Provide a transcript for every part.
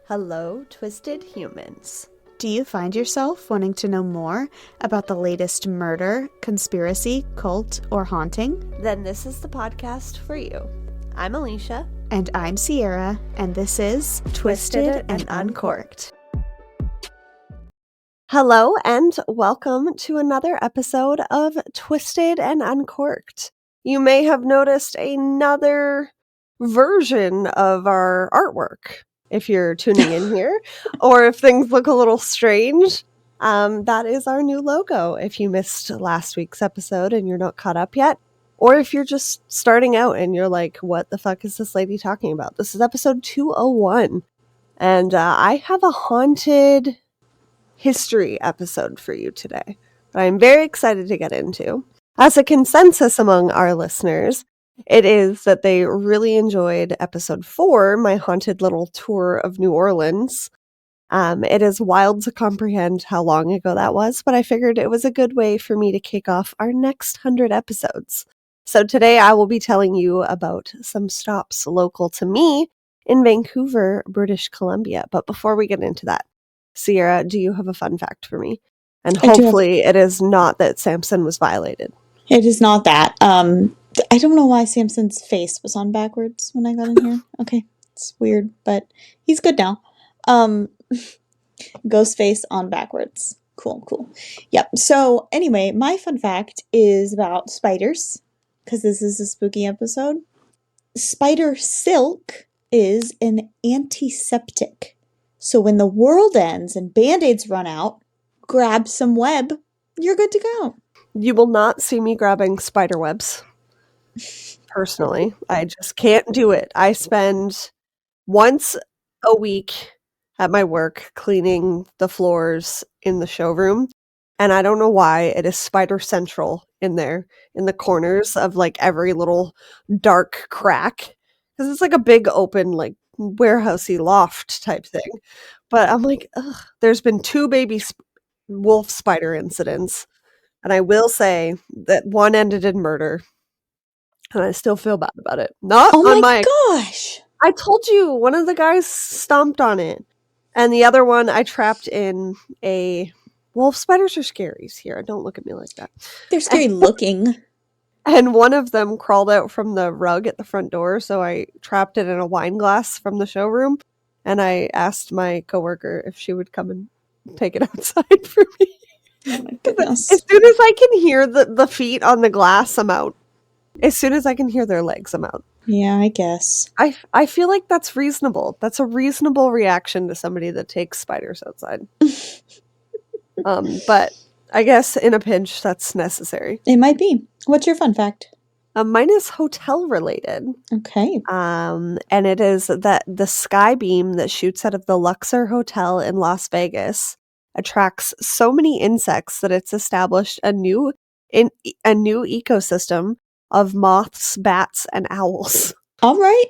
Hello, twisted humans. Do you find yourself wanting to know more about the latest murder, conspiracy, cult, or haunting? Then this is the podcast for you. I'm Alecia. And I'm Sierra, and this is Twisted and Uncorked. Hello, and welcome to another episode of Twisted and Uncorked. You may have noticed another version of our artwork if you're tuning in here, or if things look a little strange. That is our new logo if you missed last week's episode and you're not caught up yet. Or if you're just starting out and you're like, what the fuck is this lady talking about? This is episode 201. And I have a haunted history episode for you today that I'm very excited to get into. As a consensus among our listeners, it is that they really enjoyed episode 4, my haunted little tour of New Orleans. It is wild to comprehend how long ago that was, but I figured it was a good way for me to kick off our next 100 episodes. So today I will be telling you about some stops local to me in Vancouver, British Columbia. But before we get into that, Sierra, do you have a fun fact for me? And hopefully it is not that Samson was violated. It is not that. I don't know why Samson's face was on backwards when I got in here. Okay, it's weird, but he's good now. Ghost face on backwards. Cool. Yep. So anyway, my fun fact is about spiders, because this is a spooky episode. Spider silk is an antiseptic. So when the world ends and Band-Aids run out, grab some web. You're good to go. You will not see me grabbing spider webs. Personally, I just can't do it. I spend once a week at my work cleaning the floors in the showroom, and I don't know why it is spider central in there, in the corners of like every little dark crack, because it's like a big open like warehousey loft type thing. But I'm like, ugh, there's been 2 baby wolf spider incidents, and I will say that one ended in murder. And I still feel bad about it. Not Oh on my gosh! I told you, one of the guys stomped on it. And the other one I trapped in a... Wolf spiders are scary, Sierra. Don't look at me like that. They're scary looking. And one of them crawled out from the rug at the front door, so I trapped it in a wine glass from the showroom. And I asked my coworker if she would come and take it outside for me. Oh my goodness. As soon as I can hear the feet on the glass, I'm out. As soon as I can hear their legs, I'm out. Yeah, I guess. I feel like that's reasonable. That's a reasonable reaction to somebody that takes spiders outside. But I guess in a pinch, that's necessary. It might be. What's your fun fact? Mine is hotel related. Okay. And it is that the sky beam that shoots out of the Luxor Hotel in Las Vegas attracts so many insects that it's established a new ecosystem of moths, bats, and owls. All right.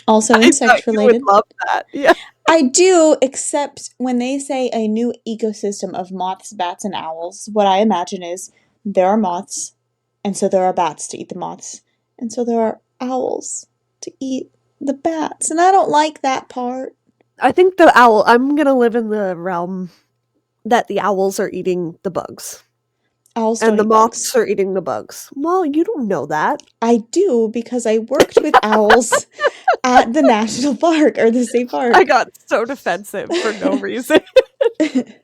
Also insect related. You would love that. Yeah. I do, except when they say a new ecosystem of moths, bats, and owls, what I imagine is there are moths, and so there are bats to eat the moths, and so there are owls to eat the bats. And I don't like that part. I think I'm going to live in the realm that the owls are eating the bugs. Owls and the moths bugs. are eating the bugs. Well, you don't know that. I do, because I worked with owls at the national park or the state park. I got so defensive for no reason.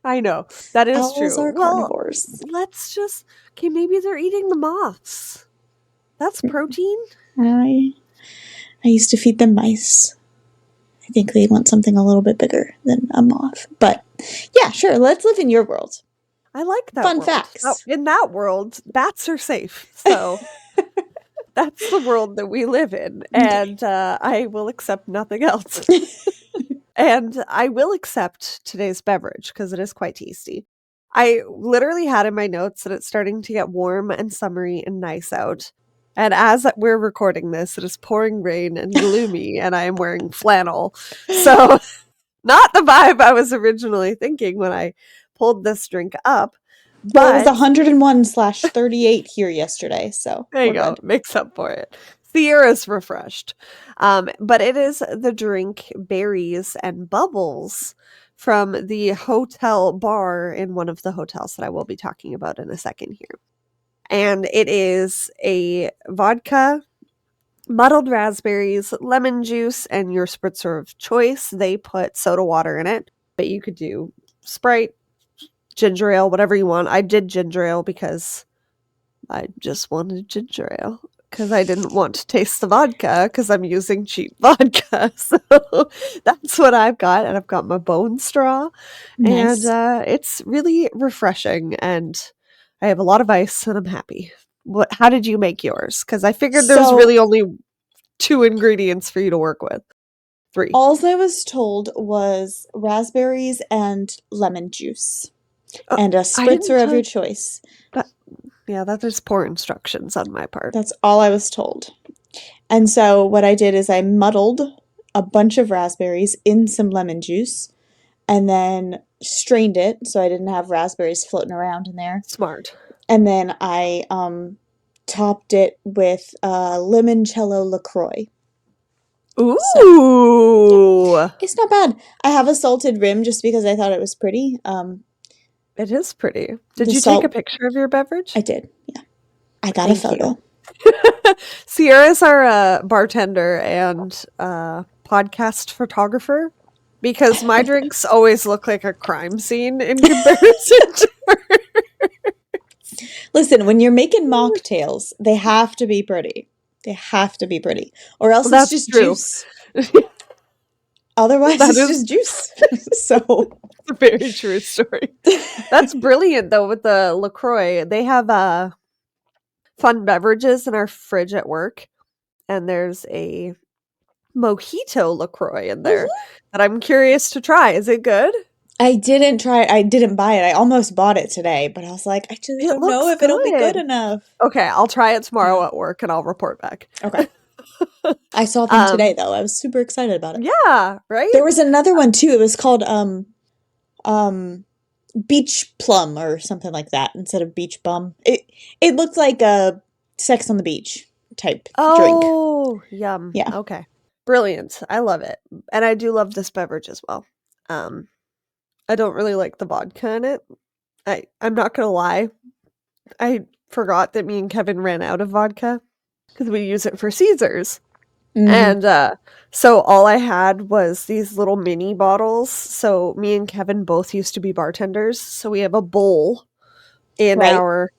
I know. That is owls true. Owls are carnivores. Let's just... Okay, maybe they're eating the moths. That's protein. I used to feed them mice. I think they want something a little bit bigger than a moth. But yeah, sure. Let's live in your world. I like that. Fun world. facts. In that world, bats are safe. So that's the world that we live in. And I will accept nothing else. And I will accept today's beverage because it is quite tasty. I literally had in my notes that it's starting to get warm and summery and nice out. And as we're recording this, it is pouring rain and gloomy, and I am wearing flannel. So not the vibe I was originally thinking when I pulled this drink up. But it was 101/38 here yesterday, so there you go. Good. Makes up for it. Sierra's refreshed. But it is the drink Berries and Bubbles from the hotel bar in one of the hotels that I will be talking about in a second here. And it is a vodka, muddled raspberries, lemon juice, and your spritzer of choice. They put soda water in it, but you could do Sprite, ginger ale, whatever you want. I did ginger ale because I just wanted ginger ale because I didn't want to taste the vodka because I'm using cheap vodka. So that's what I've got. And I've got my bone straw. Nice. And it's really refreshing. And I have a lot of ice and I'm happy. How did you make yours? Because I figured there was So- really only 2 ingredients for you to work with. 3. All I was told was raspberries and lemon juice. Oh, And a I didn't spritzer of your touch- choice. Yeah, that is poor instructions on my part. That's all I was told. And so what I did is I muddled a bunch of raspberries in some lemon juice and then strained it so I didn't have raspberries floating around in there. Smart. And then I topped it with limoncello LaCroix. Ooh. It's not bad. I have a salted rim just because I thought it was pretty. It is pretty. Did The you salt- take a picture of your beverage? I did, yeah. I got a Thank you. photo. Sierra's our bartender and podcast photographer because my drinks always look like a crime scene in comparison to Listen, when you're making mocktails, they have to be pretty. They have to be pretty. Or else That's it's just true. juice. Otherwise, That it's is- just juice. So, It's a very true story. That's brilliant, though, with the LaCroix. They have fun beverages in our fridge at work, and there's a mojito LaCroix in there that I'm curious to try. Is it good? I didn't try it. I didn't buy it. I almost bought it today, but I was like, I just It don't know looks if it'll be good good. enough. Okay, I'll try it tomorrow Yeah. at work, and I'll report back. Okay. I saw them today, though. I was super excited about it. Yeah, right? There was another one, too. It was called beach plum or something like that instead of beach bum. It looked like a Sex on the Beach type drink. Oh, yum. Yeah. Okay. Brilliant. I love it. And I do love this beverage as well. I don't really like the vodka in it. I'm not going to lie. I forgot that me and Kevin ran out of vodka because we use it for Caesars. Mhm. And so all I had was these little mini bottles. So me and Kevin both used to be bartenders. So we have a bowl in Right. our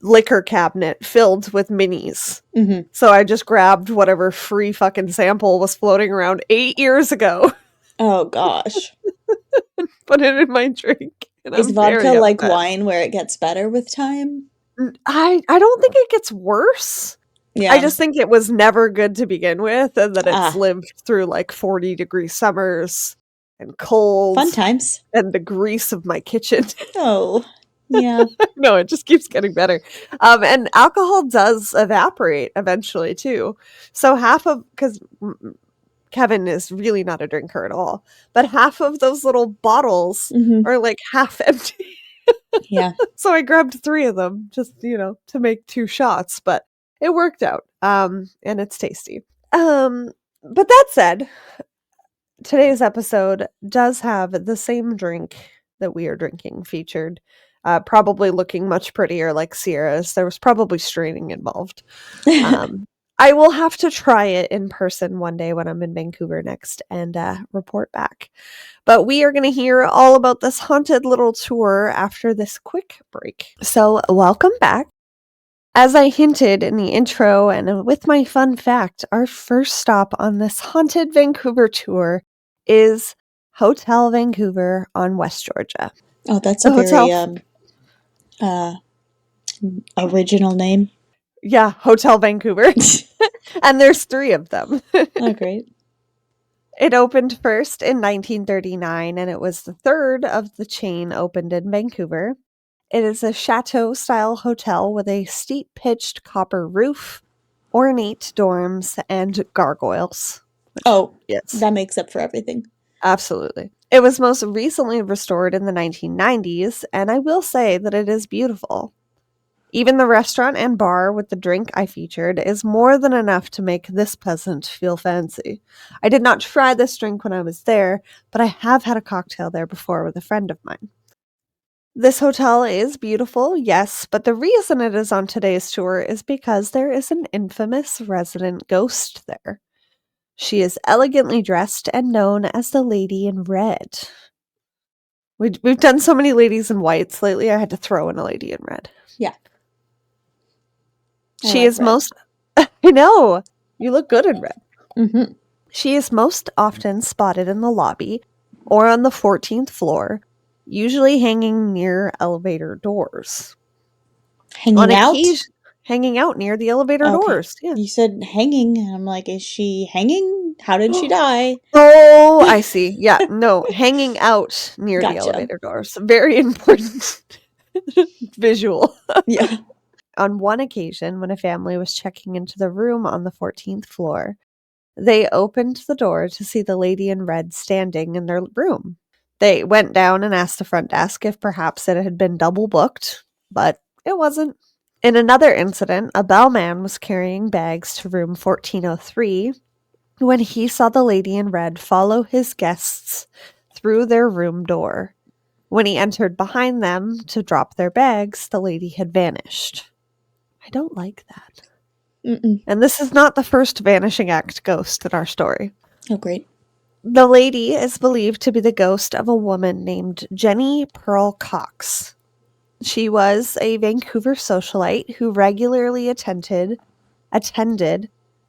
liquor cabinet filled with minis. Mhm. So I just grabbed whatever free fucking sample was floating around 8 years ago, Oh gosh. put it in my drink. And Is I'm vodka very like upset. wine where it gets better with time? I don't think it gets worse. Yeah. I just think it was never good to begin with, and that it's Ah. lived through like 40-degree summers and cold Fun times. and the grease of my kitchen. Oh. Yeah. No, it just keeps getting better. And alcohol does evaporate eventually too. So because Kevin is really not a drinker at all, but half of those little bottles Mhm. are like half empty. Yeah. So I grabbed 3 of them just, to make 2 shots, but it worked out. And it's tasty. But that said, today's episode does have the same drink that we are drinking featured. Probably looking much prettier like Sierra's. There was probably straining involved. I will have to try it in person one day when I'm in Vancouver next and report back. But we are going to hear all about this haunted little tour after this quick break. So welcome back. As I hinted in the intro and with my fun fact, our first stop on this haunted Vancouver tour is Hotel Vancouver on West Georgia. Oh, that's The a very hotel- original name. Yeah, Hotel Vancouver. And there's 3 of them. Oh, great. It opened first in 1939, and it was the 3rd of the chain opened in Vancouver. It is a chateau-style hotel with a steep-pitched copper roof, ornate dorms, and gargoyles. Oh, Yes, that makes up for everything. absolutely. It was most recently restored in the 1990s, and I will say that it is beautiful. Even the restaurant and bar with the drink I featured is more than enough to make this peasant feel fancy. I did not try this drink when I was there, but I have had a cocktail there before with a friend of mine. This hotel is beautiful, yes, but the reason it is on today's tour is because there is an infamous resident ghost there. She is elegantly dressed and known as the Lady in Red. We've done so many ladies in whites lately, I had to throw in a lady in red. Yeah. I She like is red. most... I know! You look good in red. Mm-hmm. She is most often spotted in the lobby or on the 14th floor, usually hanging near elevator doors. Hanging out? Hanging out near the elevator Okay. doors. Yeah. You said hanging, and I'm like, is she hanging? How did she die? Oh, I see. Yeah, no, hanging out near the Gotcha. elevator doors. Very important visual. Yeah. On one occasion, when a family was checking into the room on the 14th floor, they opened the door to see the lady in red standing in their room. They went down and asked the front desk if perhaps it had been double booked, but it wasn't. In another incident, a bellman was carrying bags to room 1403 when he saw the lady in red follow his guests through their room door. When he entered behind them to drop their bags, the lady had vanished. I don't like that. Mm-mm. And this is not the first vanishing act ghost in our story. Oh, great. The lady is believed to be the ghost of a woman named Jenny Pearl Cox. She was a Vancouver socialite who regularly attended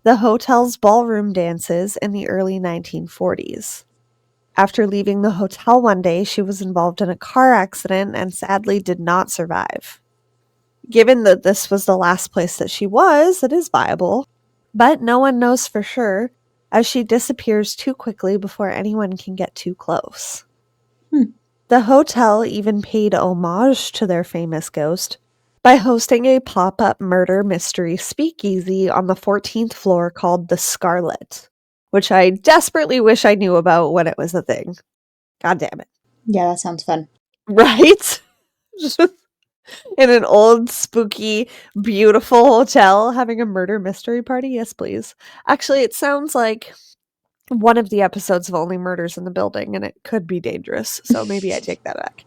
the hotel's ballroom dances in the early 1940s. After leaving the hotel one day, she was involved in a car accident and sadly did not survive. Given that this was the last place that she was, it is viable, but no one knows for sure, as she disappears too quickly before anyone can get too close. The hotel even paid homage to their famous ghost by hosting a pop-up murder mystery speakeasy on the 14th floor called The Scarlet, which I desperately wish I knew about when it was a thing. God damn it. Yeah, that sounds fun. Right? In an old, spooky, beautiful hotel having a murder mystery party? Yes, please. Actually, it sounds like one of the episodes of Only Murders in the Building, and it could be dangerous, so maybe I take that back.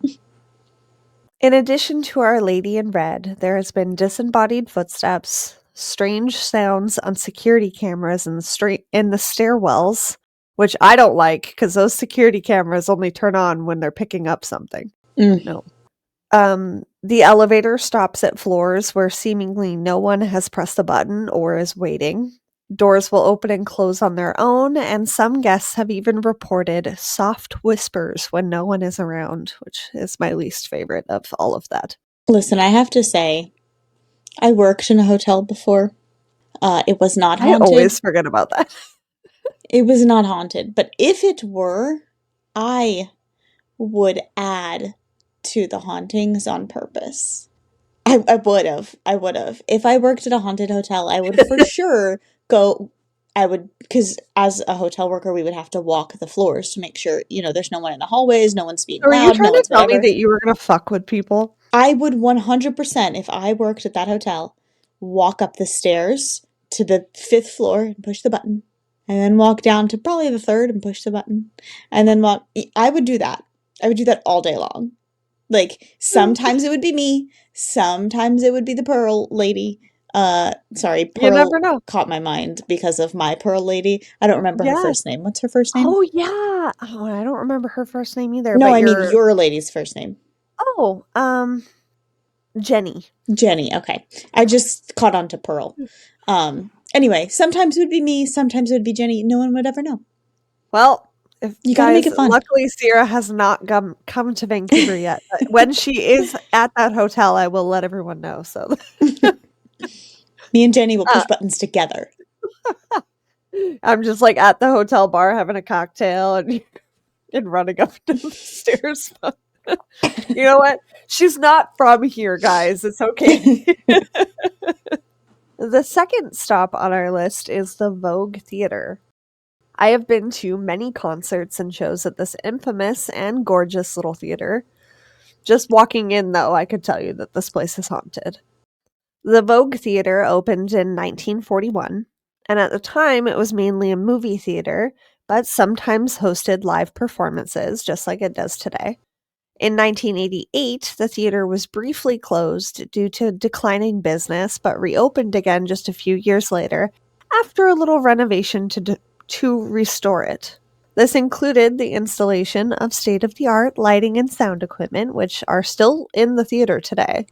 In addition to Our Lady in Red, there has been disembodied footsteps, strange sounds on security cameras in the stairwells, which I don't like, because those security cameras only turn on when they're picking up something. No. The elevator stops at floors where seemingly no one has pressed a button or is waiting. Doors will open and close on their own, and some guests have even reported soft whispers when no one is around, which is my least favorite of all of that. Listen, I have to say, I worked in a hotel before. It was not I haunted. always forget about that. It was not haunted, but if it were, I would add to the hauntings on purpose. I would have. If I worked at a haunted hotel, I would for sure go. Because as a hotel worker, we would have to walk the floors to make sure, there's no one in the hallways, no one's being Are you loud, trying no to one's tell me whatever. that you were going to fuck with people? I would 100%, if I worked at that hotel, walk up the stairs to the 5th floor and push the button, and then walk down to probably the 3rd and push the button, and then walk. I would do that. I would do that all day long. Like, sometimes it would be me, sometimes it would be the Pearl lady. Sorry, You Pearl never know. caught my mind because of my Pearl lady. I don't remember her first name. What's her first name? Oh, yeah. Oh, I don't remember her first name either. No, but I mean your lady's first name. Oh, Jenny. Jenny, okay. I just caught on to Pearl. Anyway, sometimes it would be me, sometimes it would be Jenny. No one would ever know. Well, if You gotta make it fun. Luckily Sierra has not come to Vancouver yet. But when she is at that hotel, I will let everyone know. So Me and Jenny will push buttons together. I'm just like at the hotel bar having a cocktail and running up and down the stairs. You know what? She's not from here, guys. It's okay. The second stop on our list is the Vogue Theatre. I have been to many concerts and shows at this infamous and gorgeous little theater. Just walking in, though, I could tell you that this place is haunted. The Vogue Theatre opened in 1941, and at the time it was mainly a movie theater, but sometimes hosted live performances, just like it does today. In 1988, the theater was briefly closed due to declining business, but reopened again just a few years later after a little renovation to restore it. This included the installation of state-of-the-art lighting and sound equipment, which are still in the theater today.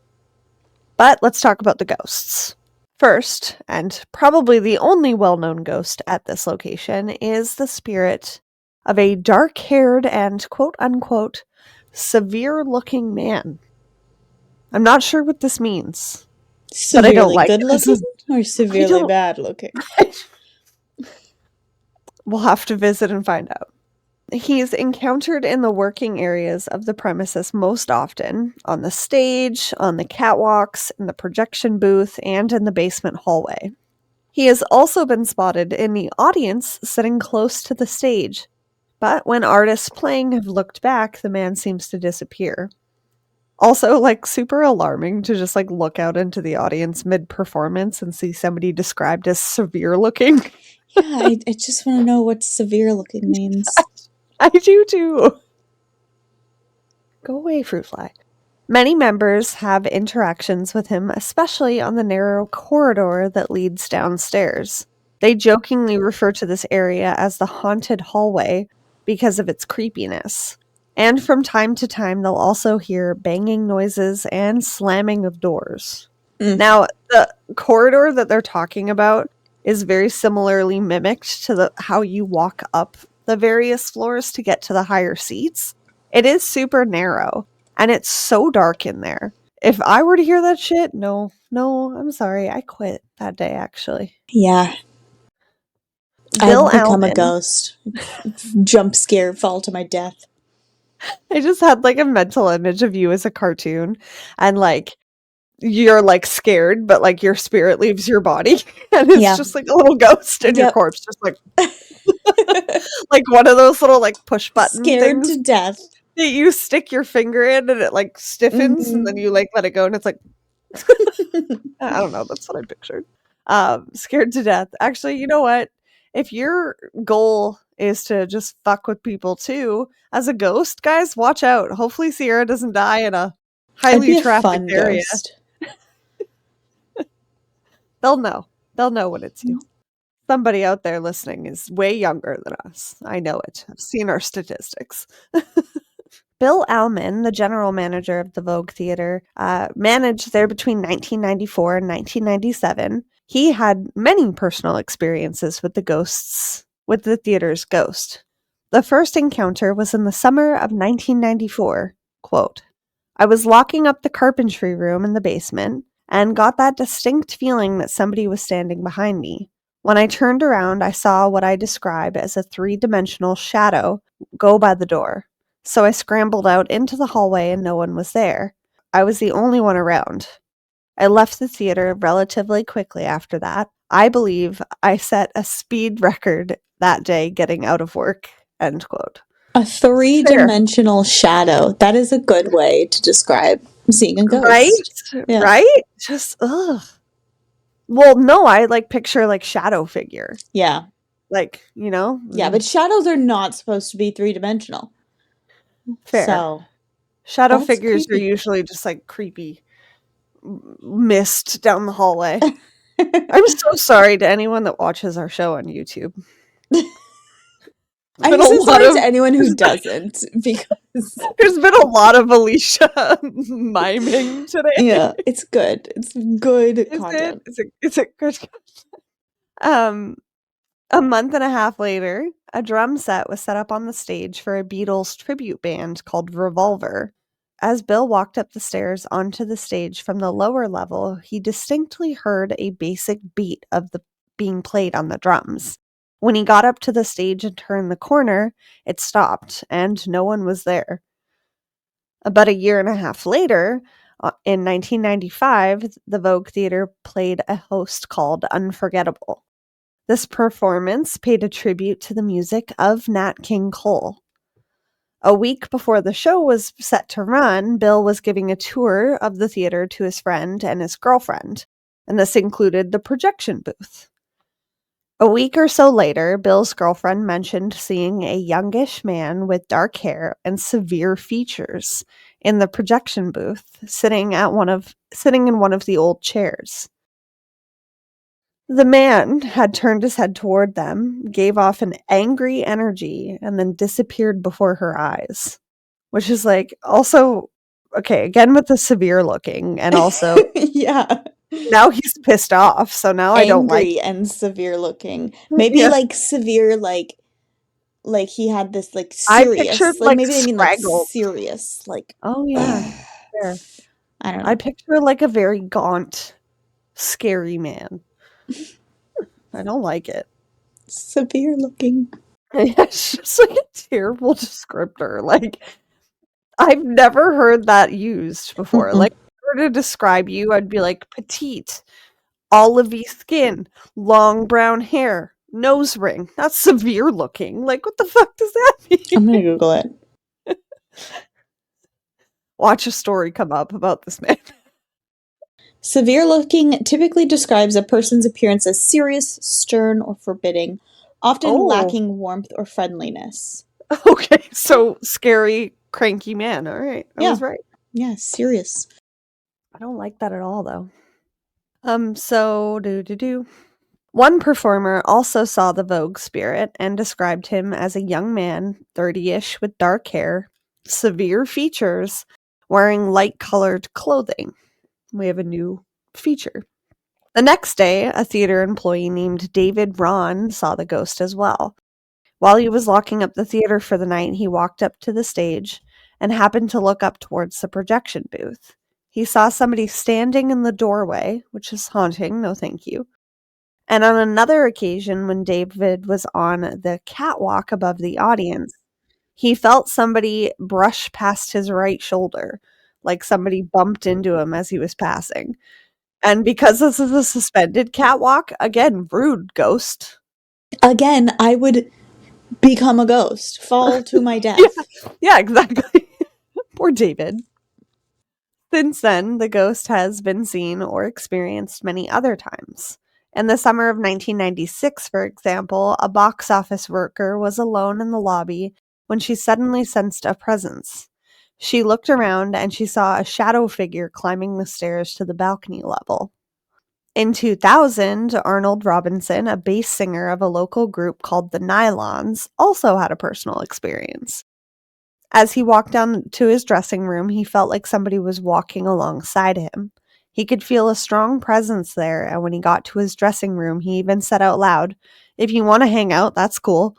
But let's talk about the ghosts. First, and probably the only well-known ghost at this location, is the spirit of a dark-haired and quote-unquote severe-looking man. I'm not sure what this means, but I don't Severely like good it. looking or severely don't- bad looking? We'll have to visit and find out. He's encountered in the working areas of the premises most often, on the stage, on the catwalks, in the projection booth, and in the basement hallway. He has also been spotted in the audience sitting close to the stage, but when artists playing have looked back, the man seems to disappear. Also, like, super alarming to just, like, look out into the audience mid-performance and see somebody described as severe looking. Yeah, I just want to know what severe looking means. I do too. Go away, fruit fly. Many members have interactions with him, especially on the narrow corridor that leads downstairs. They jokingly refer to this area as the haunted hallway because of its creepiness. And from time to time, they'll also hear banging noises and slamming of doors. Now, the corridor that they're talking about is very similarly mimicked to how you walk up the various floors to get to the higher seats. It is super narrow, and it's so dark in there. If I were to hear that shit, no, I'm sorry, I quit that day, actually. Yeah. Bill I've become a Almond. ghost. Jump scare, fall to my death. I just had, like, a mental image of you as a cartoon, and, like, you're, like, scared, but, like, your spirit leaves your body, and it's just, like, a little ghost in your Yep. corpse, just, like like one of those little, like, push button Scared things to death. that you stick your finger in and it, like, stiffens, and then you, like, let it go, and it's like I don't know, that's what I pictured. Scared to death. Actually, you know what? If your goal is to just fuck with people too, as a ghost, guys, watch out. Hopefully Sierra doesn't die in a I'd be highly a trafficked fun area. ghost. They'll know. They'll know when it's you. Somebody out there listening is way younger than us. I know it. I've seen our statistics. Bill Almond, the general manager of the Vogue Theatre, managed there between 1994 and 1997. He had many personal experiences with the theater's ghost. The first encounter was in the summer of 1994. Quote, I was locking up the carpentry room in the basement and got that distinct feeling that somebody was standing behind me. When I turned around, I saw what I describe as a three-dimensional shadow go by the door. So I scrambled out into the hallway and no one was there. I was the only one around. I left the theater relatively quickly after that. I believe I set a speed record that day getting out of work. End quote. A three-dimensional shadow. That is a good way to describe seeing a ghost. Right? Yeah. Right? Just, ugh. Well, no, I, like, picture, like, shadow figure. Yeah. Like, you know? Yeah, but shadows are not supposed to be three-dimensional. Fair. So, Shadow that's figures creepy. are usually just, like, creepy mist down the hallway. I'm so sorry to anyone that watches our show on YouTube. I'm so sorry to anyone who doesn't, because there's been a lot of Alecia miming today. yeah, it's good. It's good content. Is it good content? A month and a half later, a drum set was set up on the stage for a Beatles tribute band called Revolver. As Bill walked up the stairs onto the stage from the lower level, he distinctly heard a basic beat of the being played on the drums. When he got up to the stage and turned the corner, it stopped, and no one was there. About a year and a half later, in 1995, the Vogue Theatre played a host called Unforgettable. This performance paid a tribute to the music of Nat King Cole. A week before the show was set to run, Bill was giving a tour of the theater to his friend and his girlfriend. and this included the projection booth. A week or so later, Bill's girlfriend mentioned seeing a youngish man with dark hair and severe features in the projection booth, sitting in one of the old chairs. The man had turned his head toward them, gave off an angry energy, and then disappeared before her eyes. Which is like, also, okay, again with the severe looking, and also Yeah. now he's pissed off, so now I don't like Angry and severe looking. Maybe Yeah. like severe, like he had this like I pictured, serious, like maybe they mean like scraggled. serious, like Oh, yeah. ugh, Fair. I don't I know. picture, like, a very gaunt, scary man. I don't like it. Severe looking. It's just, like, a terrible descriptor, like, I've never heard that used before. Mm-mm. Like, if I were to describe you, I'd be like, petite, olivey skin, long brown hair, nose ring. That's severe looking. Like, what the fuck does that I'm mean? gonna Google it. Watch a story come up about this man. Severe looking typically describes a person's appearance as serious, stern, or forbidding, often Oh, lacking warmth or friendliness. okay. So, scary, cranky man. All right. I Yeah. was right. Yeah, serious. I don't like that at all, though. One performer also saw the Vogue spirit and described him as a young man, 30-ish, with dark hair, severe features, wearing light-colored clothing. We have a new feature. The next day, a theater employee named David Ron saw the ghost as well. While he was locking up the theater for the night, he walked up to the stage and happened to look up towards the projection booth. He saw somebody standing in the doorway, which is haunting, no thank you. And on another occasion, when David was on the catwalk above the audience, he felt somebody brush past his right shoulder, like somebody bumped into him as he was passing. And because this is a suspended catwalk, again, rude ghost. Again, I would become a ghost, fall to my death. Yeah, exactly. Poor David. Since then, the ghost has been seen or experienced many other times. In the summer of 1996, for example, a box office worker was alone in the lobby when she suddenly sensed a presence. She looked around and she saw a shadow figure climbing the stairs to the balcony level. In 2000, Arnold Robinson, a bass singer of a local group called the Nylons, also had a personal experience. As he walked down to his dressing room, he felt like somebody was walking alongside him. He could feel a strong presence there, and when he got to his dressing room, he even said out loud, "If you want to hang out, that's cool."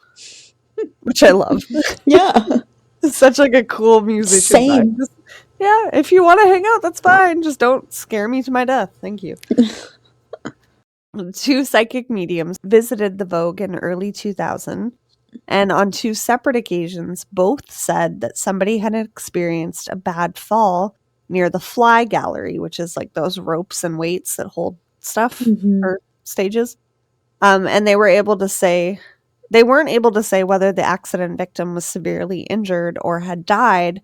Which I love. Yeah. It's such like a cool musician. Same. Yeah, if you want to hang out, that's fine. Just don't scare me to my death. Thank you. Two psychic mediums visited the Vogue in early 2000. And on two separate occasions, both said that somebody had experienced a bad fall near the fly gallery, which is like those ropes and weights that hold stuff for stages. And they weren't able to say whether the accident victim was severely injured or had died.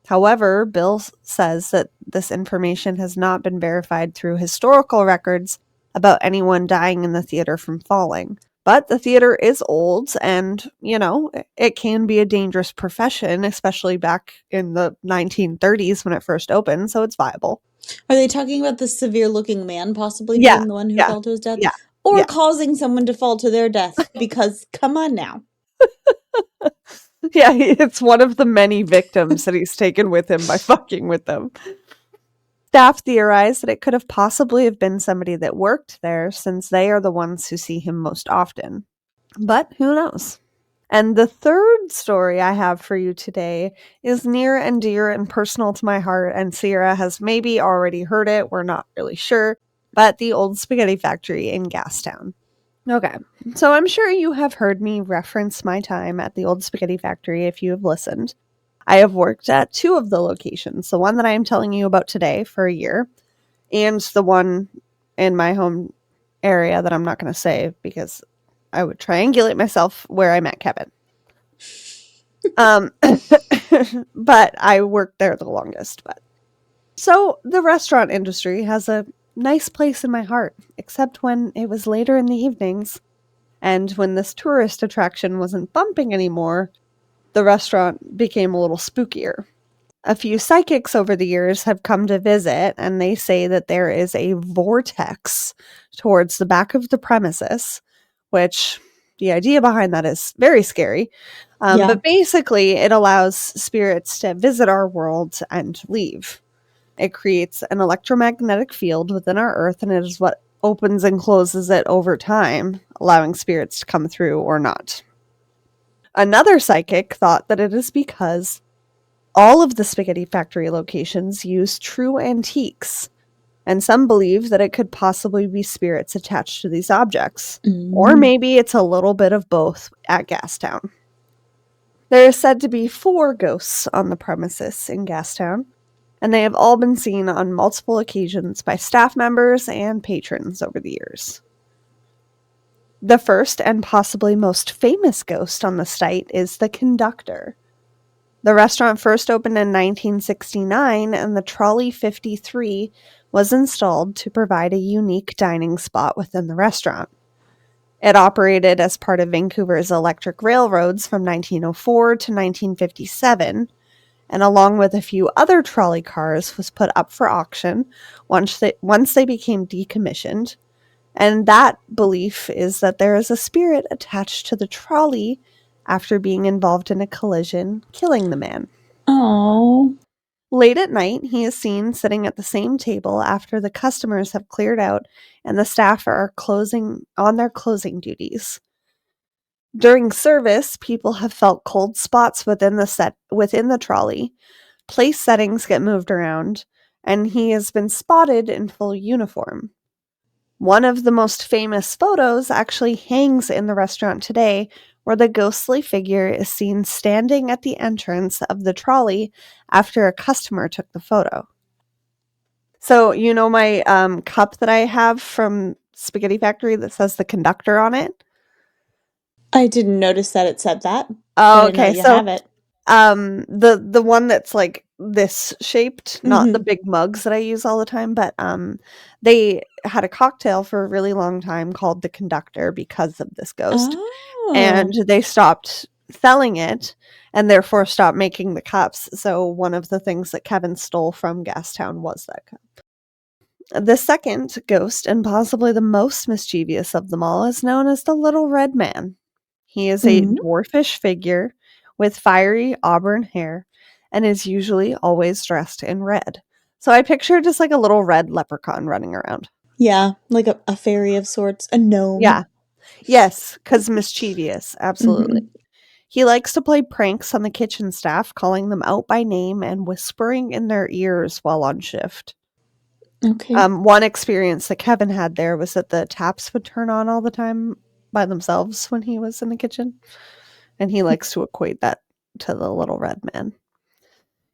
However, Bill says that this information has not been verified through historical records about anyone dying in the theater from falling. But the theater is old and, it can be a dangerous profession, especially back in the 1930s when it first opened, so it's viable. Are they talking about the severe looking man possibly Yeah, being the one who yeah, fell to his death? yeah, Or yeah. causing someone to fall to their death? Because, come on now. Yeah, it's one of the many victims that he's taken with him by fucking with them. Staff theorized that it could have possibly have been somebody that worked there since they are the ones who see him most often. But who knows? And the third story I have for you today is near and dear and personal to my heart, and Sierra has maybe already heard it, we're not really sure, but the old spaghetti factory in Gastown. Okay, so I'm sure you have heard me reference my time at the old spaghetti factory if you have listened. I have worked at two of the locations, the one that I am telling you about today for a year, and the one in my home area that I'm not going to say because I would triangulate myself where I met Kevin. But I worked there the longest. So the restaurant industry has a nice place in my heart, except when it was later in the evenings. And when this tourist attraction wasn't bumping anymore, the restaurant became a little spookier. A few psychics over the years have come to visit, and they say that there is a vortex towards the back of the premises, which the idea behind that is very scary. Yeah. But basically, it allows spirits to visit our world and leave. It creates an electromagnetic field within our earth, and it is what opens and closes it over time, allowing spirits to come through or not. Another psychic thought that it is because all of the Spaghetti Factory locations use true antiques, and some believe that it could possibly be spirits attached to these objects. Or maybe it's a little bit of both at Gastown. There is said to be 4 ghosts on the premises in Gastown, and they have all been seen on multiple occasions by staff members and patrons over the years. The first and possibly most famous ghost on the site is the conductor. The restaurant first opened in 1969, and the Trolley 53 was installed to provide a unique dining spot within the restaurant. It operated as part of Vancouver's electric railroads from 1904 to 1957, and along with a few other trolley cars was put up for auction once they became decommissioned. And that belief is that there is a spirit attached to the trolley after being involved in a collision, killing the man. Oh. Late at night, he is seen sitting at the same table after the customers have cleared out and the staff are on their closing duties. During service, people have felt cold spots within the trolley. Place settings get moved around, and he has been spotted in full uniform. One of the most famous photos actually hangs in the restaurant today, where the ghostly figure is seen standing at the entrance of the trolley after a customer took the photo. So, you know my cup that I have from Spaghetti Factory that says the conductor on it? I didn't notice that it said that. Oh, I didn't know okay. you So have it. the one that's like this shaped, not the Mhm. big mugs that I use all the time, but they had a cocktail for a really long time called the Conductor because of this ghost. And Oh. they stopped selling it and therefore stopped making the cups. So one of the things that Kevin stole from Gastown was that cup. The second ghost, and possibly the most mischievous of them all, is known as the Little Red Man. He is a Mm. dwarfish figure with fiery auburn hair and is usually always dressed in red. So I picture just like a little red leprechaun running around. Yeah, like a fairy of sorts, a gnome. Yeah. Yes, because mischievous. Absolutely. Mhm. He likes to play pranks on the kitchen staff, calling them out by name and whispering in their ears while on shift. Okay. One experience that Kevin had there was that the taps would turn on all the time by themselves when he was in the kitchen. And he likes to equate that to the Little Red Man.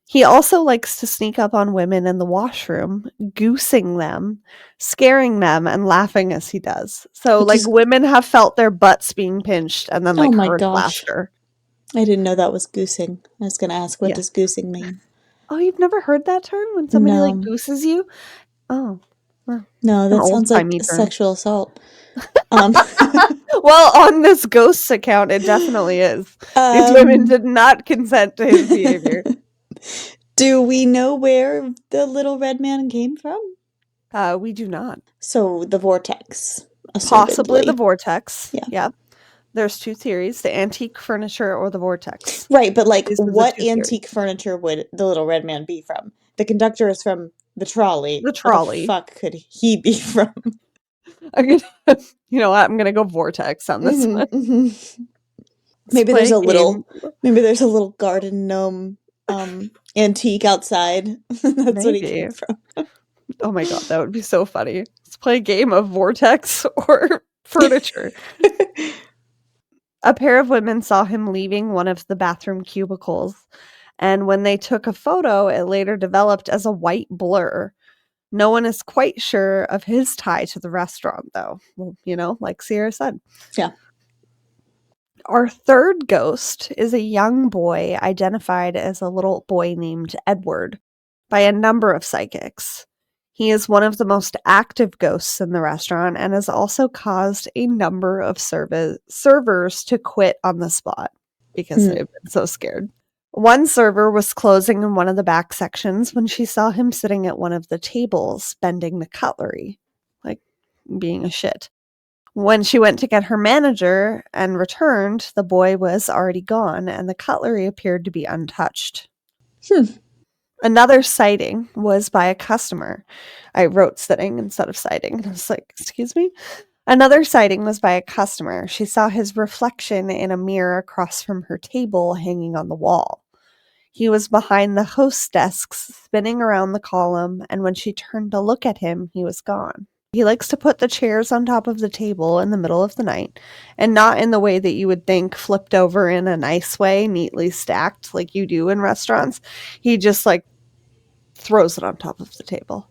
He also likes to sneak up on women in the washroom, goosing them, scaring them, and laughing as he does. So, Which like, is women have felt their butts being pinched and then, oh like, my heard gosh. laughter. I didn't know that was goosing. I was gonna ask, what Yeah. does goosing mean? Oh, you've never heard that term when somebody, like, No. gooses you? Oh, well, No, an that sounds like old-timey term. sexual assault. Um, Well, on this ghosts account, it definitely is. These women did not consent to his behavior. Do we know where the Little Red Man came from? We do not. So the vortex, Possibly the assertedly. vortex. Yeah. Yep. There's 2 theories, the antique furniture or the vortex. Right, but like, These are the what 2 theories. antique furniture would the Little Red Man be from? The conductor is from the trolley. The What the trolley. fuck could he be from? I'm gonna you know what? I'm gonna go vortex on this one. Mhm. Let's Maybe play there's a a game. little garden gnome antique outside. That's what he Maybe. came from. Oh my god, that would be so funny. Let's play a game of vortex or furniture. A pair of women saw him leaving one of the bathroom cubicles, and when they took a photo, it later developed as a white blur. No one is quite sure of his tie to the restaurant, though. Well, you know, like Sierra said. Yeah. Our third ghost is a young boy identified as a little boy named Edward by a number of psychics. He is one of the most active ghosts in the restaurant and has also caused a number of servers to quit on the spot because they've been so scared. One server was closing in one of the back sections when she saw him sitting at one of the tables, bending the cutlery, like being a shit. When she went to get her manager and returned, the boy was already gone and the cutlery appeared to be untouched. Another sighting was by a customer. I wrote sitting instead of sighting. And I was like, excuse me? Another sighting was by a customer. She saw his reflection in a mirror across from her table hanging on the wall. He was behind the host desks, spinning around the column, and when she turned to look at him, he was gone. He likes to put the chairs on top of the table in the middle of the night, and not in the way that you would think, flipped over in a nice way, neatly stacked like you do in restaurants. He just like throws it on top of the table.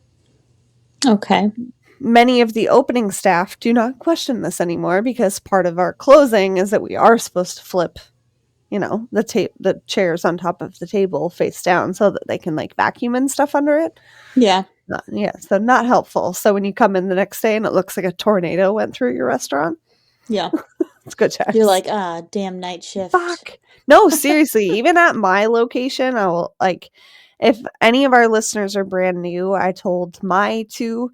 Okay. Many of the opening staff do not question this anymore because part of our closing is that we are supposed to flip, the chairs on top of the table face down so that they can like vacuum and stuff under it. Yeah. So not helpful. So when you come in the next day and it looks like a tornado went through your restaurant, Yeah. it's good checks. You're like, damn night shift. Fuck. No, seriously, even at my location, I will if any of our listeners are brand new, I told my 2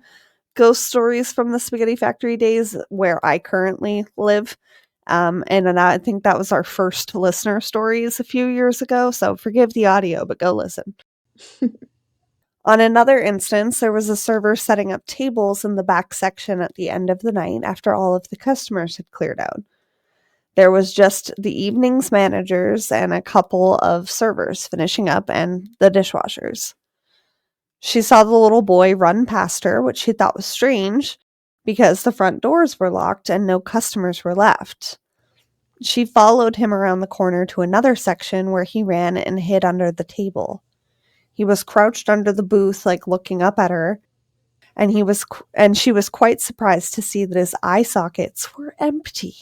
ghost stories from the Spaghetti Factory days where I currently live. And then I think that was our first listener stories a few years ago. So forgive the audio, but go listen. On another instance, there was a server setting up tables in the back section at the end of the night after all of the customers had cleared out. There was just the evening's managers and a couple of servers finishing up and the dishwashers. She saw the little boy run past her, which she thought was strange because the front doors were locked and no customers were left. She followed him around the corner to another section where he ran and hid under the table. He was crouched under the booth, like looking up at her, and she was quite surprised to see that his eye sockets were empty.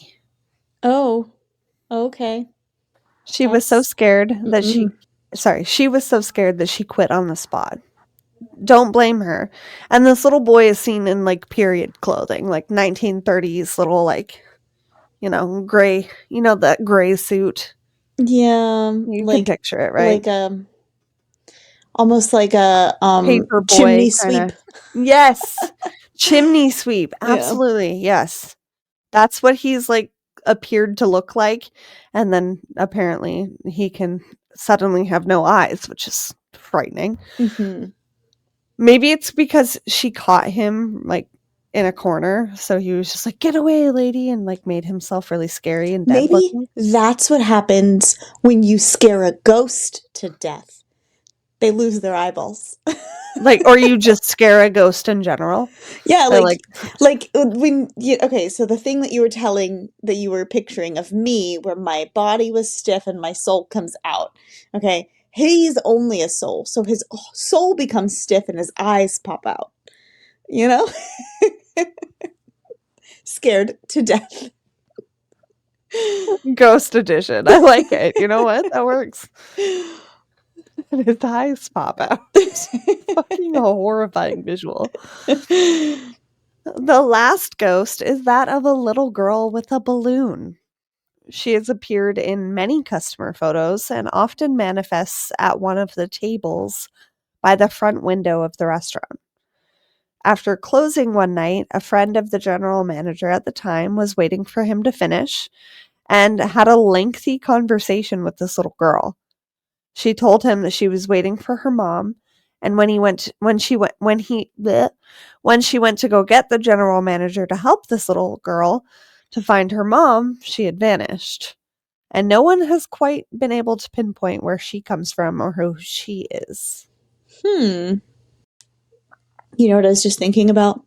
Oh, okay. She was so scared that she quit on the spot. Don't blame her. And this little boy is seen in like period clothing, like 1930s little gray, that gray suit. Yeah. You can picture it, right? Like almost like a Paper boy chimney sweep. Yes. Chimney sweep. Yeah. Absolutely. Yes. That's what he's like appeared to look like. And then apparently he can suddenly have no eyes, which is frightening. Mm-hmm. Maybe it's because she caught him like in a corner, so he was just like, "Get away, lady," and like made himself really scary and dead Maybe looking. that's what happens when you scare a ghost to death. They lose their eyeballs. Or you just scare a ghost in general. Yeah, okay, so the thing that you were telling, that you were picturing of me, where my body was stiff and my soul comes out. Okay, he's only a soul, so his soul becomes stiff and his eyes pop out. Scared to death. Ghost edition. I like it. You know what? That works. His eyes pop out. Fucking a horrifying visual. The last ghost is that of a little girl with a balloon. She has appeared in many customer photos and often manifests at one of the tables by the front window of the restaurant. After closing one night, a friend of the general manager at the time was waiting for him to finish and had a lengthy conversation with this little girl. She told him that she was waiting for her mom, and when she went to go get the general manager to help this little girl to find her mom, she had vanished. And no one has quite been able to pinpoint where she comes from or who she is. You know what I was just thinking about?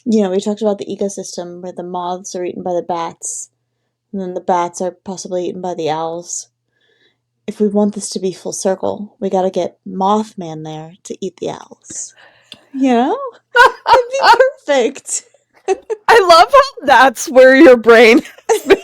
We talked about the ecosystem where the moths are eaten by the bats, and then the bats are possibly eaten by the owls. If we want this to be full circle, we gotta get Mothman there to eat the owls. That'd be perfect. I love how that's where your brain has been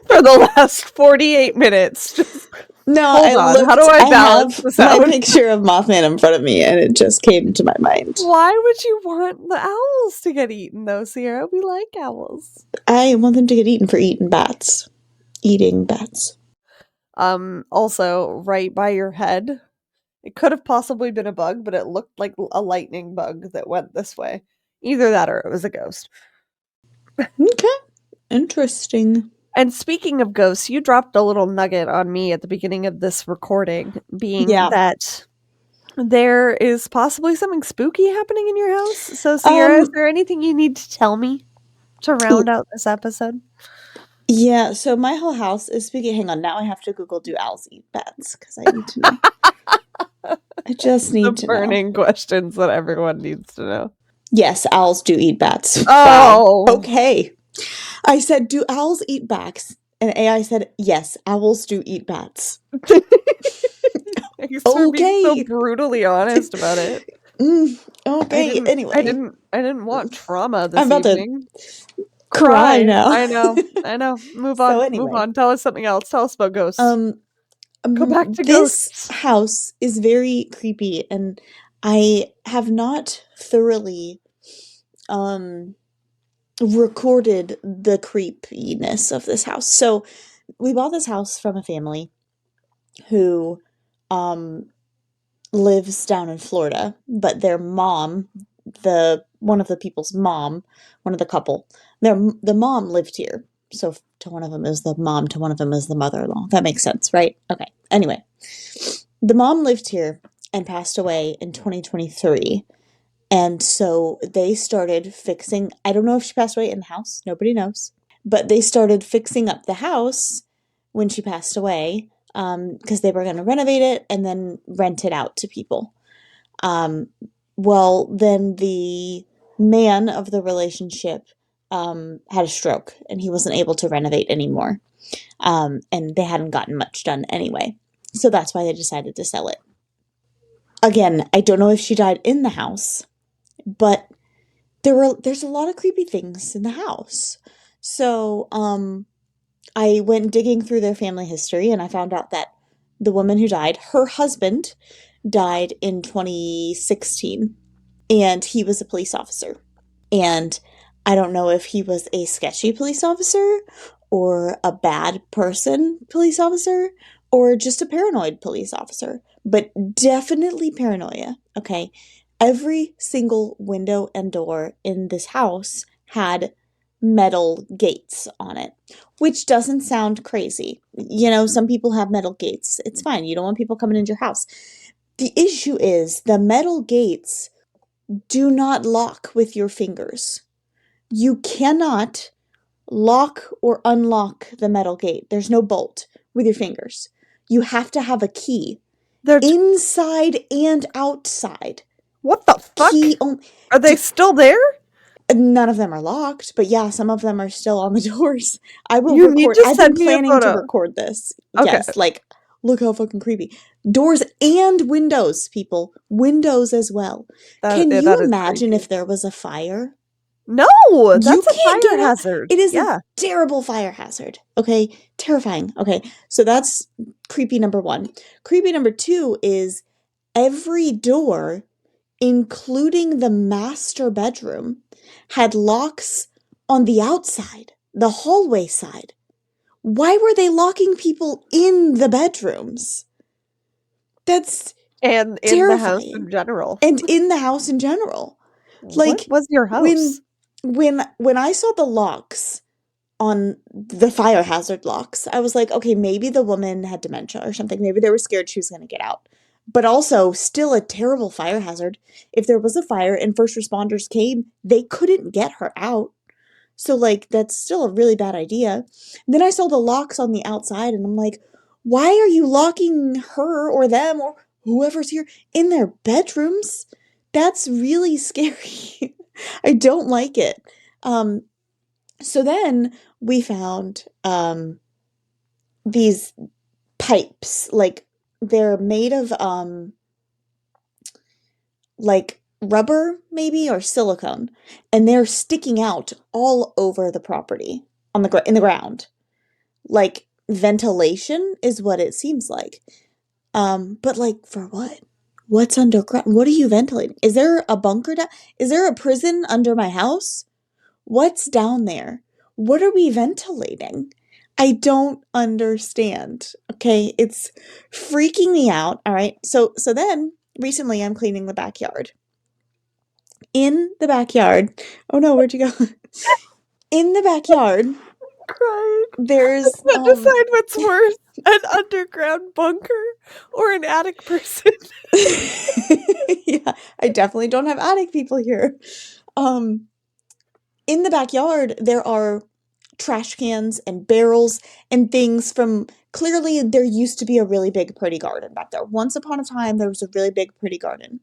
for the last 48 minutes. Just No, Hold on. How do I balance have this my out? picture of Mothman in front of me, and it just came to my mind. Why would you want the owls to get eaten, though, Sierra? We like owls. I want them to get eaten for eating bats. Eating bats. Also, right by your head, it could have possibly been a bug, but it looked like a lightning bug that went this way. Either that or it was a ghost. Okay. Interesting. And speaking of ghosts, you dropped a little nugget on me at the beginning of this recording, being Yeah. that there is possibly something spooky happening in your house. So, Sierra, is there anything you need to tell me to round out this episode? Yeah, so my whole house is spooky. Hang on, now I have to Google, do owls eat bats? Because I need to know. I just need to know. Burning questions that everyone needs to know. Yes, owls do eat bats. Oh! Wow. Okay. I said, do owls eat bats? And AI said, yes, owls do eat bats. Thanks for being so brutally honest about it. Okay, anyway. I didn't want trauma this I'm about evening. to cry now. I know. Move on. So anyway. Move on. Tell us something else. Tell us about ghosts. Go back to ghosts. This house is very creepy, and I have not thoroughly recorded the creepiness of this house. So we bought this house from a family who lives down in Florida, but their mom, one of the people's mom, one of the couple, the mom lived here. So to one of them is the mom, to one of them is the mother-in-law. That makes sense, right? Okay. Anyway, the mom lived here and passed away in 2023. And so they started fixing, I don't know if she passed away in the house, nobody knows, but they started fixing up the house when she passed away, because they were going to renovate it and then rent it out to people. Well, then the man of the relationship had a stroke, and he wasn't able to renovate anymore. And they hadn't gotten much done anyway. So that's why they decided to sell it. Again, I don't know if she died in the house, but there's a lot of creepy things in the house. So I went digging through their family history, and I found out that the woman who died, her husband died in 2016, and he was a police officer. And I don't know if he was a sketchy police officer or a bad person police officer or just a paranoid police officer, but definitely paranoia, okay? Every single window and door in this house had metal gates on it, which doesn't sound crazy. You know, some people have metal gates. It's fine. You don't want people coming into your house. The issue is the metal gates do not lock with your fingers. You cannot lock or unlock the metal gate. There's no bolt with your fingers. You have to have a key. They're inside and outside. What the fuck? Are they still there? None of them are locked, but yeah, some of them are still on the doors. I will You record. need to I've send been me a planning to photo. record this. Okay. Yes, like, look how fucking creepy. Doors and windows, people. Windows as well. Can you imagine if there was a fire? No, that's a fire hazard. It is a terrible fire hazard. Okay, terrifying. Okay, so that's creepy number one. Creepy number two is every door, including the master bedroom, had locks on the outside, the hallway side. Why were they locking people in the bedrooms? That's and in terrifying. The house in general. And in the house in general. Like, what was your house? When I saw the locks on the fire hazard locks, I was like, okay, maybe the woman had dementia or something. Maybe they were scared she was going to get out. But also, still a terrible fire hazard. If there was a fire and first responders came, they couldn't get her out. So, like, that's still a really bad idea. Then I saw the locks on the outside, and I'm like, why are you locking her or them or whoever's here in their bedrooms? That's really scary. I don't like it. So then we found these pipes, like, they're made of like rubber maybe or silicone, and they're sticking out all over the property in the ground. Like, ventilation is what it seems like. But like for what? What's underground? What are you ventilating? Is there a bunker down? Is there a prison under my house? What's down there? What are we ventilating? I don't understand. Okay, it's freaking me out. All right. So then recently I'm cleaning the backyard. In the backyard. Oh no, where'd you go? In the backyard, Crying. there's Can't decide what's worse, an underground bunker or an attic person. yeah, I definitely don't have attic people here. In the backyard, there are trash cans and barrels and things from clearly there used to be a really big pretty garden back there. Once upon a time, there was a really big pretty garden.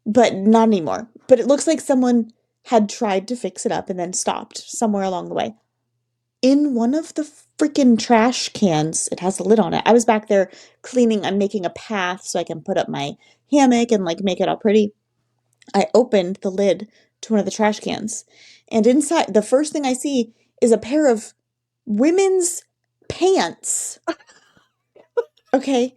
But not anymore. But it looks like someone had tried to fix it up and then stopped somewhere along the way. In one of the freaking trash cans, it has a lid on it. I was back there cleaning. I'm making a path so I can put up my hammock and like make it all pretty. I opened the lid to one of the trash cans, and inside, the first thing I see is a pair of women's pants. Okay,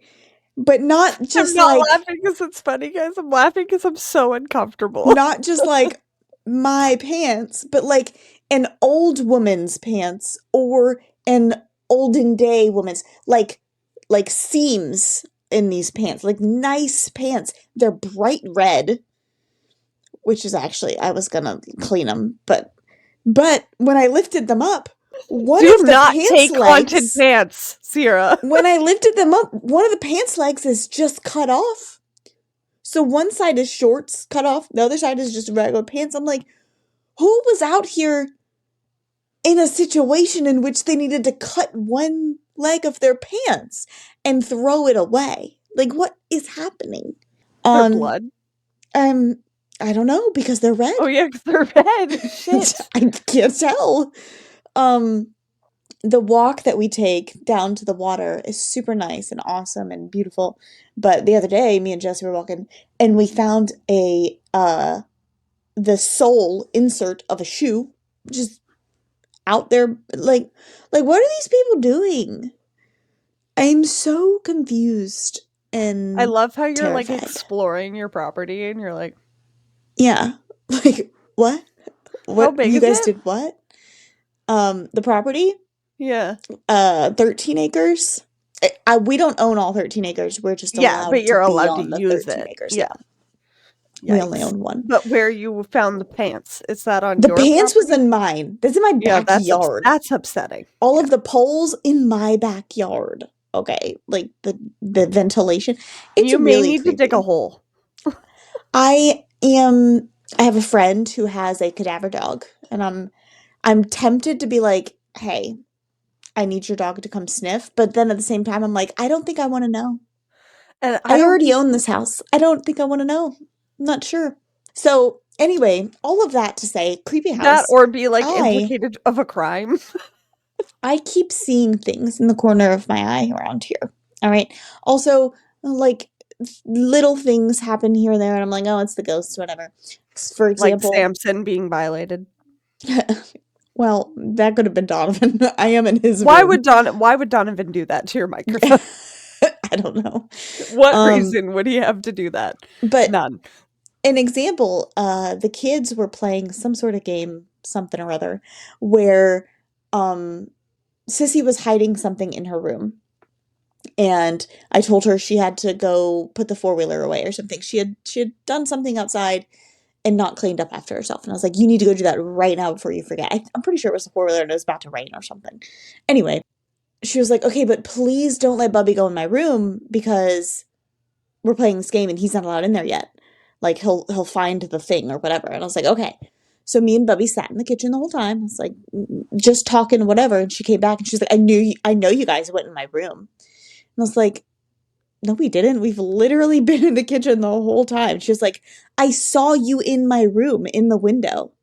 but not just I'm not like laughing because it's funny, guys. I'm laughing because I'm so uncomfortable. not just like my pants, but like an old woman's pants or an olden day woman's like seams in these pants, like nice pants. They're bright red, which is actually I was gonna clean them, but when I lifted them up, one Do of the not pants take haunted legs, pants, Sierra. when I lifted them up, one of the pants legs is just cut off. So one side is shorts cut off, the other side is just regular pants. I'm like, who was out here in a situation in which they needed to cut one leg of their pants and throw it away? Like, what is happening? Their blood. I don't know, because they're red. Oh yeah, because they're red. Shit. I can't tell. The walk that we take down to the water is super nice and awesome and beautiful. But the other day, me and Jesse were walking, and we found the sole insert of a shoe just out there. Like what are these people doing? I'm so confused and I love how you're like terrified. exploring your property and you're like, Yeah. Like, what? how big you is guys it? did what? The property? Yeah. 13 acres. We don't own all 13 acres. We're just allowed but you're to be allowed on to the use 13 it. acres. Yeah. We only Yikes. own one. But where you found the pants, is that on The your pants was property? in mine. That's in my Yeah, backyard. that's upsetting. All of the poles in my backyard. Okay, like the ventilation. It's You may really need creepy. to dig a hole. I have a friend who has a cadaver dog, and I'm tempted to be like, hey, I need your dog to come sniff, but then at the same time I'm like, I don't think I want to know. And I already own this house. I don't think I want to know. I'm not sure. So anyway, all of that to say, creepy house. That or be like implicated of a crime. I keep seeing things in the corner of my eye around here. All right. Also, like little things happen here and there, and I'm like, oh, it's the ghosts, whatever. For example, like Samson being violated. Well, that could have been Donovan. I am in his Why room. would Donovan do that to your microphone? I don't know. What reason would he have to do that? But none. An example, the kids were playing some sort of game, something or other, where Sissy was hiding something in her room. And I told her she had to go put the four-wheeler away or something. She had done something outside and not cleaned up after herself. And I was like, you need to go do that right now before you forget. I'm pretty sure it was the four-wheeler and it was about to rain or something. Anyway, she was like, okay, but please don't let Bubby go in my room because we're playing this game and he's not allowed in there yet. Like, he'll find the thing or whatever. And I was like, okay. So me and Bubby sat in the kitchen the whole time. I was like, just talking, whatever. And she came back and she's like, I know you guys went in my room. And I was like, no, we didn't. We've literally been in the kitchen the whole time. She was like, I saw you in my room in the window.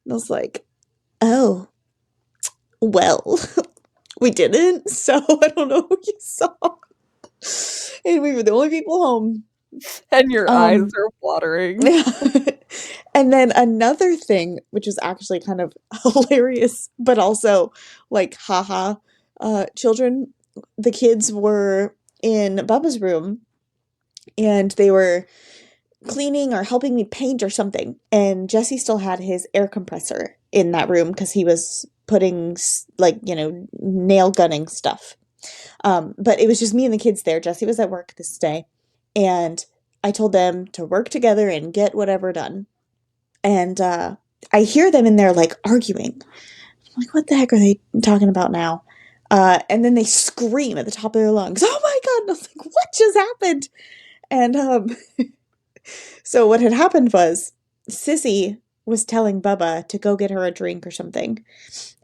And I was like, oh, well, we didn't. So I don't know what you saw. And we were the only people home. And your eyes are watering. And then another thing, which is actually kind of hilarious, but also like, haha. children, the kids were in Bubba's room, and they were cleaning or helping me paint or something. And Jesse still had his air compressor in that room because he was putting, like, nail gunning stuff. But it was just me and the kids there. Jesse was at work this day. And I told them to work together and get whatever done. And I hear them in there, like, arguing. I'm like, what the heck are they talking about now? And then they scream at the top of their lungs, oh my God. And I was like, what just happened? And so what had happened was Sissy was telling Bubba to go get her a drink or something.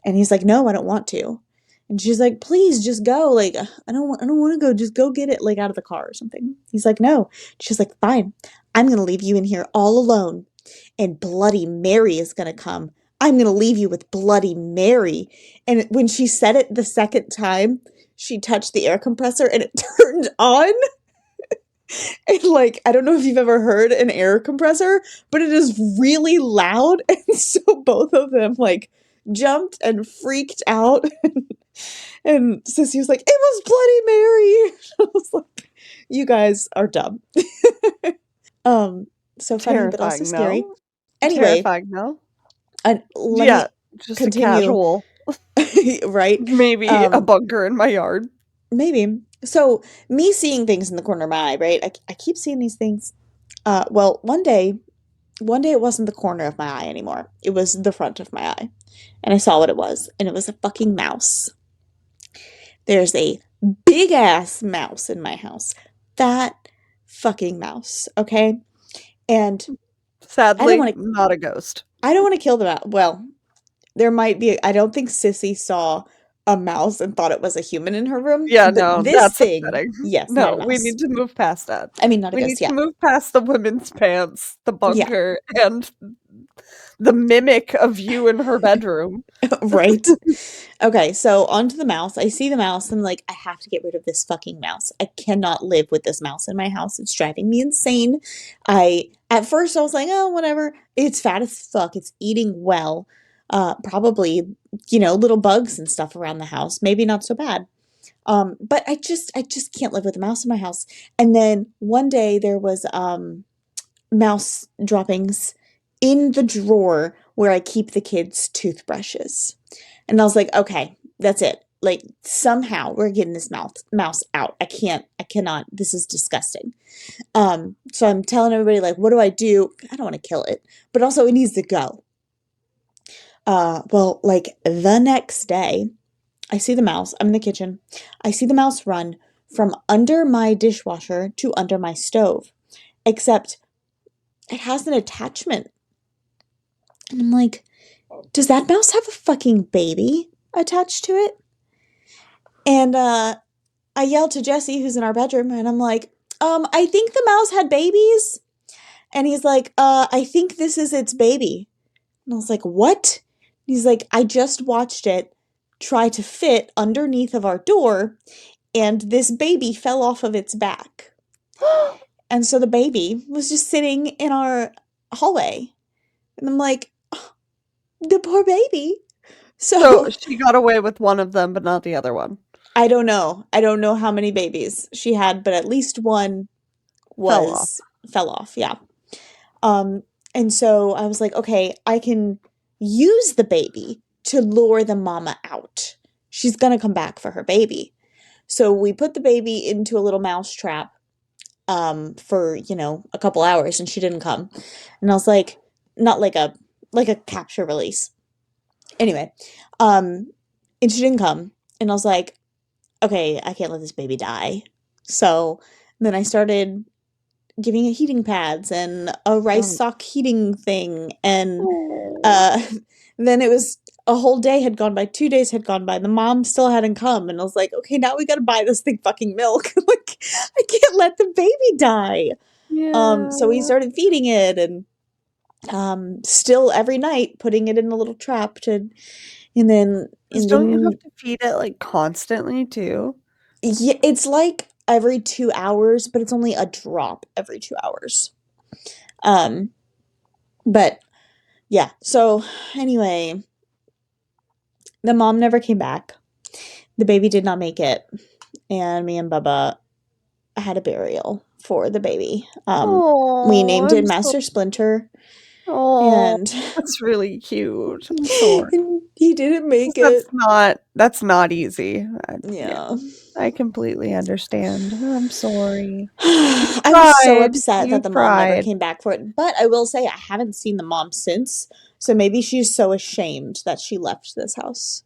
And he's like, no, I don't want to. And she's like, please just go. Like, I don't want to go. Just go get it, like, out of the car or something. He's like, no. She's like, fine. I'm going to leave you in here all alone. And Bloody Mary is going to come. I'm going to leave you with Bloody Mary. And when she said it the second time, she touched the air compressor and it turned on. And, like, I don't know if you've ever heard an air compressor, but it is really loud. And so both of them, like, jumped and freaked out. And Sissy was like, it was Bloody Mary. I was like, you guys are dumb. So funny, but also Terrifying, scary. no? Anyway, Terrifying, no? let Yeah, me just a continue. casual, Right? maybe a bunker in my yard. Maybe. So me seeing things in the corner of my eye, right? I keep seeing these things. Well, one day it wasn't the corner of my eye anymore. It was the front of my eye. And I saw what it was, and it was a fucking mouse. There's a big ass mouse in my house. That fucking mouse, okay? And Sadly, wanna not a ghost. I don't want to kill the mouse. Well, there might be. I don't think Sissy saw a mouse and thought it was a human in her room. Yeah, But no, this that's thing, upsetting. yes, not a No, we mouse. need to move past that. I mean, not a We ghost. need to Yeah, move past the women's pants, the yeah, bunker, and the mimic of you in her bedroom. right. Okay, so onto the mouse. I see the mouse. I'm like, I have to get rid of this fucking mouse. I cannot live with this mouse in my house. It's driving me insane. At first I was like, oh, whatever. It's fat as fuck. It's eating well. Probably, little bugs and stuff around the house. Maybe not so bad. But I just can't live with a mouse in my house. And then one day there was mouse droppings in the drawer where I keep the kids' toothbrushes. And I was like, okay, that's it. Like, somehow we're getting this mouse out. I cannot, this is disgusting. So I'm telling everybody, like, what do? I don't want to kill it, but also it needs to go. Well, like, the next day, I see the mouse. I'm in the kitchen. I see the mouse run from under my dishwasher to under my stove, except it has an attachment. And I'm like, does that mouse have a fucking baby attached to it? And I yelled to Jesse, who's in our bedroom, and I'm like, I think the mouse had babies. And he's like, I think this is its baby. And I was like, what? And he's like, I just watched it try to fit underneath of our door, and this baby fell off of its back. And so the baby was just sitting in our hallway. And I'm like, oh, the poor baby. So she got away with one of them, but not the other one. I don't know. I don't know how many babies she had, but at least one fell off. Yeah. And so I was like, okay, I can use the baby to lure the mama out. She's gonna come back for her baby. So we put the baby into a little mouse trap for, a couple hours, and she didn't come. And I was like, not like a capture release. Anyway, and she didn't come. And I was like, okay, I can't let this baby die. So then I started giving it heating pads and a rice sock heating thing. And then it was a whole day had gone by, 2 days had gone by. The mom still hadn't come. And I was like, okay, now we got to buy this thing fucking milk. Like, I can't let the baby die. Yeah. So we started feeding it, and still every night putting it in a little trap and then Don't you have to feed it, like, constantly too? Yeah, it's like every 2 hours, but it's only a drop every 2 hours. But yeah, so anyway, the mom never came back. the baby did not make it, and me and Bubba had a burial for the baby. We Oh, named it Master Splinter, oh, and that's really cute. I'm sorry. he didn't make That's it. not easy. Yeah, Yeah. I completely understand. I'm sorry. You I was so tried. upset You that the mom never tried. came back for it. But I will say I haven't seen the mom since. So maybe she's so ashamed that she left this house.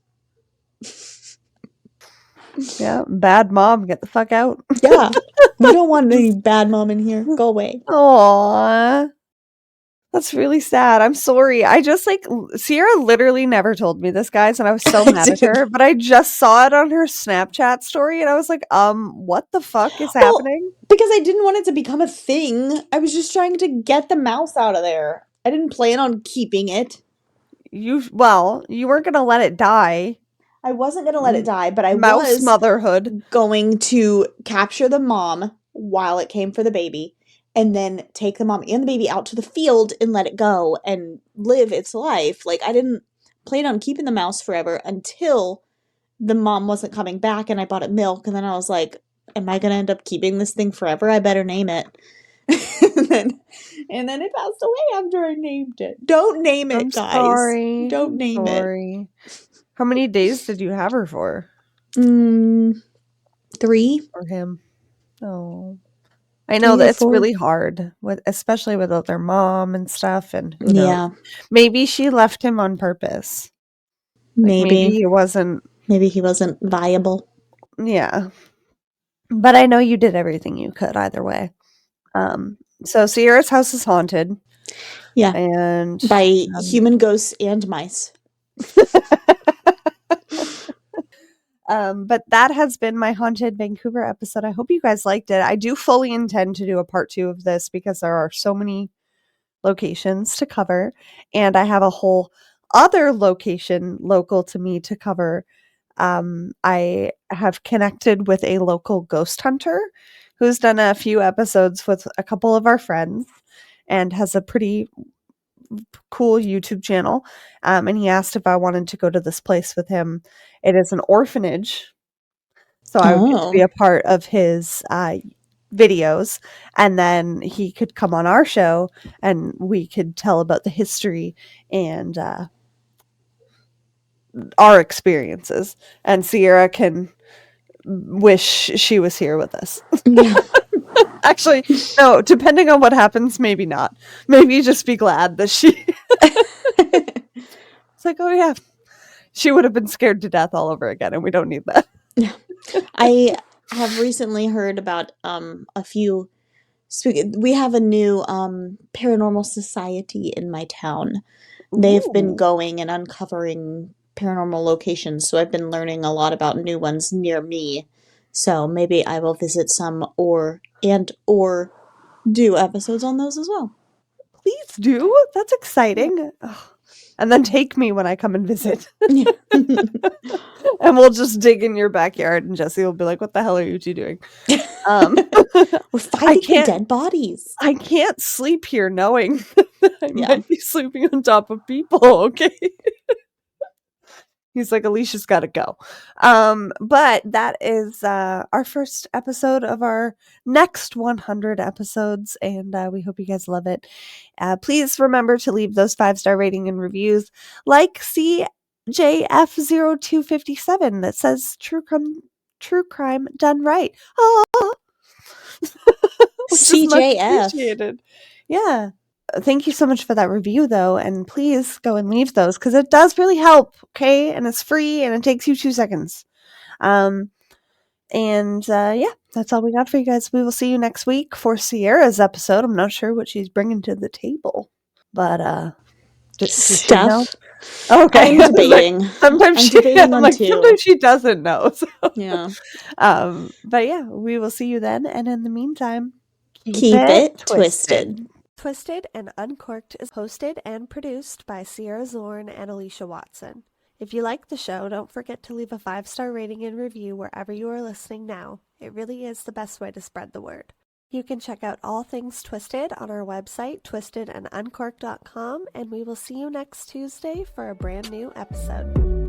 Yeah, bad mom, get the fuck out. Yeah. We don't want any bad mom in here. Go away. Aw. That's really sad. I'm sorry. I just Sierra literally never told me this, guys, and I was so I mad at did. her. But I just saw it on her Snapchat story, and I was like, what the fuck is Well, happening? because I didn't want it to become a thing. I was just trying to get the mouse out of there. I didn't plan on keeping it. You weren't gonna let it die. I wasn't going to let it die, but I Mouse was motherhood. going to capture the mom while it came for the baby and then take the mom and the baby out to the field and let it go and live its life. Like, I didn't plan on keeping the mouse forever until the mom wasn't coming back and I bought it milk. And then I was like, am I going to end up keeping this thing forever? I better name it. and then it passed away after I named it. Don't name it, I'm guys. sorry. Don't I'm name sorry. How many days did you have her for? it. 3. For him? Oh. I know 3 that or it's 4. really hard, especially without their mom and stuff, and who knows. Yeah. Maybe she left him on purpose. Like, maybe he wasn't. Maybe he wasn't viable. Yeah. But I know you did everything you could either way. So Sierra's house is haunted. Yeah. And By human ghosts and mice. But that has been my Haunted Vancouver episode. I hope you guys liked it. I do fully intend to do a part 2 of this because there are so many locations to cover, and I have a whole other location local to me to cover. I have connected with a local ghost hunter who's done a few episodes with a couple of our friends and has a pretty cool YouTube channel. And he asked if I wanted to go to this place with him. It is an orphanage, so I would get to be a part of his videos, and then he could come on our show and we could tell about the history and our experiences, and Sierra can wish she was here with us. Yeah. Actually, no, depending on what happens, maybe not. Maybe just be glad that she it's like, oh yeah, she would have been scared to death all over again, and we don't need that. Yeah. I have recently heard about a few we have a new paranormal society in my town. They've been Ooh. going and uncovering paranormal locations, so I've been learning a lot about new ones near me. So maybe I will visit some or do episodes on those as well. Please do. That's exciting. Ugh. And then take me when I come and visit. Yeah. And we'll just dig in your backyard, and Jesse will be like, what the hell are you two doing? We're finding the dead bodies. I can't sleep here knowing that I Yeah. might be sleeping on top of people, okay? He's like, Alicia's got to go. But that is our first episode of our next 100 episodes, and we hope you guys love it. Please remember to leave those 5-star rating and reviews, like CJF0257 that says true crime done right. Oh, which is much CJF. appreciated. Yeah. Thank you so much for that review, though, and please go and leave those because it does really help, okay? And it's free, and it takes you 2 seconds. Yeah, that's all we got for you guys. We will see you next week for Sierra's episode. I'm not sure what she's bringing to the table, but does she know? Stuff. Okay. I'm debating. Sometimes sometimes she doesn't know. So. Yeah. But yeah, we will see you then, and in the meantime, Keep it twisted. Twisted and Uncorked is hosted and produced by Sierra Zorn and Alecia Watson. If you like the show, don't forget to leave a 5-star rating and review wherever you are listening now. It really is the best way to spread the word. You can check out all things Twisted on our website, twistedanduncorked.com, and we will see you next Tuesday for a brand new episode.